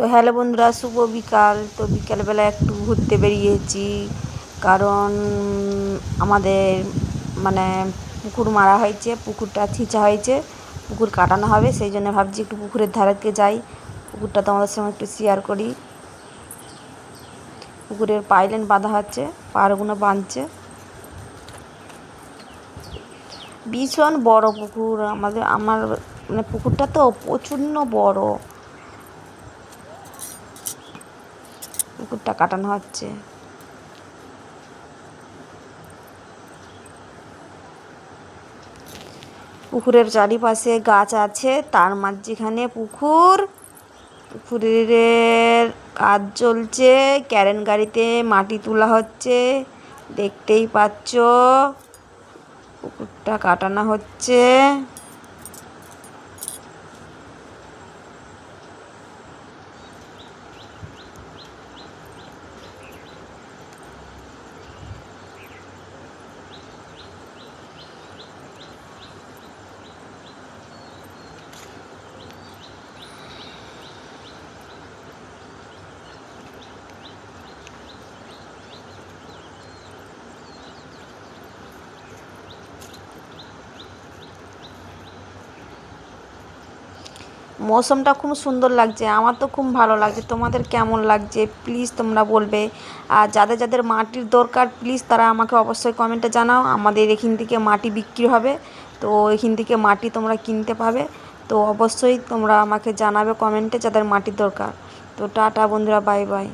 তো হ্যালো বন্ধুরা, শুভ বিকাল। তো বিকালবেলা একটু ঘুরতে বেরিয়েছি, কারণ আমাদের মানে পুকুর মারা হয়েছে, পুকুরটা ছিঁচা হয়েছে, পুকুর কাটানো হবে। সেই জন্য ভাবছি একটু পুকুরের ধারেকে যাই, পুকুরটা তোমাদের সঙ্গে একটু শেয়ার করি। পুকুরের পাইলেন বাঁধা হচ্ছে, পাড়গুলো বাঁধছে। ভীষণ বড় পুকুর আমার মানে পুকুরটা তো প্রচণ্ড বড়। পুকুরটা কাটানো হচ্ছে। পুকুরের চারিপাশে গাছ আছে, তার মাঝখানে পুকুরের কাজ চলছে। ক্যারেন গাড়িতে মাটি তোলা হচ্ছে, দেখতেই পাচ্ছ। পুকুরটা কাটানো হচ্ছে। মৌসুমটা খুব সুন্দর লাগছে, আমার তো খুব ভালো লাগছে। তোমাদের কেমন লাগছে প্লিজ তোমরা বলবে। আর যাদের যাদের মাটির দরকার প্লিজ তারা আমাকে অবশ্যই কমেন্টে জানাও। আমাদের এখান থেকে মাটি বিক্রি হবে, তো এখান থেকে মাটি তোমরা কিনতে পাবে। তো অবশ্যই তোমরা আমাকে জানাবে কমেন্টে যাদের মাটির দরকার। তো টাটা বন্ধুরা, বাই বাই।